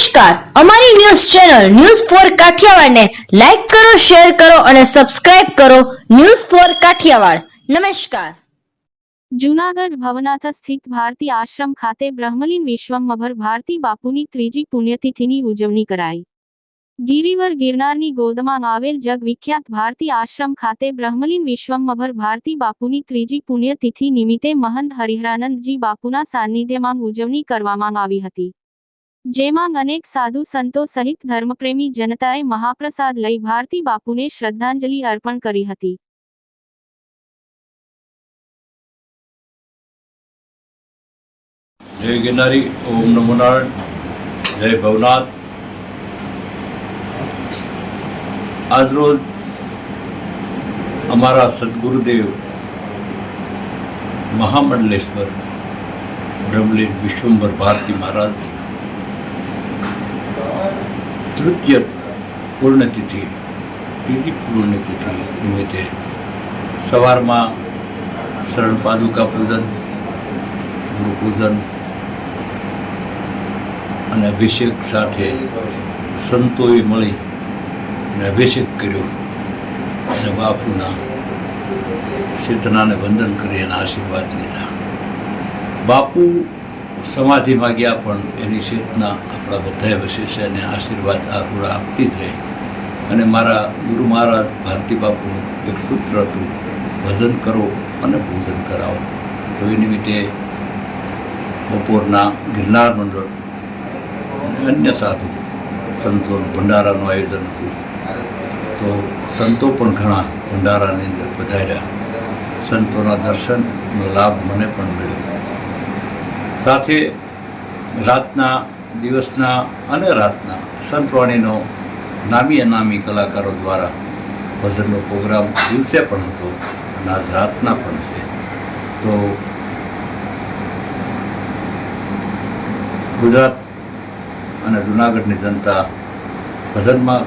નમસ્કાર, અમારી news channel news for Kathiawad ને લાઈક કરો, શેર કરો અને સબસ્ક્રાઇબ કરો. News for Kathiawad. નમસ્કાર. જૂનાગઢ ભવનાથ સ્થિત ભારતી આશ્રમ ખાતે બ્રહ્મલીન વિશ્વંભર ભારતી બાપુની ત્રીજી પુણ્યતિથિની ઉજવણી કરાઈ. ગિરિવર ગિરનારની ગોદમાં આવેલ જગ વિખ્યાત ભારતી આશ્રમ ખાતે બ્રહ્મલીન વિશ્વંભર ભારતી બાપુની ત્રીજી પુણ્યતિથિ નિમિત્તે મહંત હરિહરાનંદજી બાપુના સાનિધ્યમાં ઉજવણી કરવામાં આવી હતી, જેમાં અનેક સાધુ સંતો સહિત ધર્મપ્રેમી જનતાએ મહાપ્રસાદ લઈ ભારતી બાપુને શ્રદ્ધાંજલિ અર્પણ કરી હતી. जय गिरनारी, ओम नमो नारायण, जय भवनाथ। आज रोज हमारा सदगुरुदेव महामंडलेश्वर ब्रह्मलीन विश्वंभर भारती महाराज तृतीय पुण्यतिथि तीजी पुण्यतिथि निमित्ते सवार में शरण पादुका पूजन, गुरु पूजन અને અભિષેક સાથે સંતોએ મળી અને અભિષેક કર્યો અને બાપુના ચેતનાને વંદન કરી એના આશીર્વાદ લીધા. બાપુ સમાધિમાં ગયા પણ એની ચેતના આપણા બધાએ વસે છે અને આશીર્વાદ આરૂડા આપતી જ રહે. અને મારા ગુરુ મહારાજ ભારતી બાપુનું એક સૂત્ર હતું, ભજન કરો અને પૂજન કરાવો. તો એ નિમિત્તે બપોરના ગિરનાર મંડળ અન્ય સાધુ સંતોનું ભંડારાનું આયોજન હતું. તો સંતો પણ ઘણા ભંડારાની અંદર પધાર્યા. સંતોના દર્શનનો લાભ મને પણ મળ્યો. સાથે રાતના, દિવસના અને રાતના સંતવાણીનો નામી અનામી કલાકારો દ્વારા ભજનનો પ્રોગ્રામ દિવસે પણ હતો અને આજ રાતના પણ છે. તો ગુજરાત અને જૂનાગઢની જનતા ભજનમાં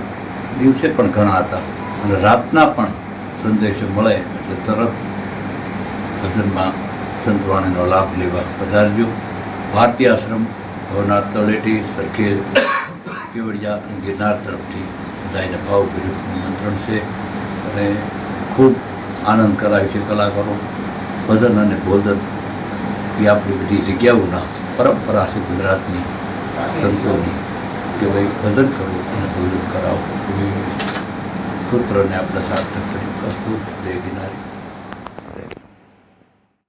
દિવસે પણ ઘણા હતા અને રાતના પણ સંદેશો મળે એટલે તરત ભજનમાં સંતવાણીનો લાભ લેવા પધારજો. ભારતી આશ્રમ ભવનાથ તળેટી સરખેજ કેવડિયા અને ગિરનાર તરફથી બધાને ભાવભર્યું નિમંત્રણ છે અને ખૂબ આનંદ કરાવ્યો છે. કલાકારો ભજન અને ભોજન એ આપણી બધી જગ્યાઓના પરંપરા છે ગુજરાતની સંતોની કે ભાઈ ભજન કરવું અને ભોજન કરાવો. એ સૂત્રને આપણે સાર્થક કર્યું. અસ્તુ. જય ગિરનારી.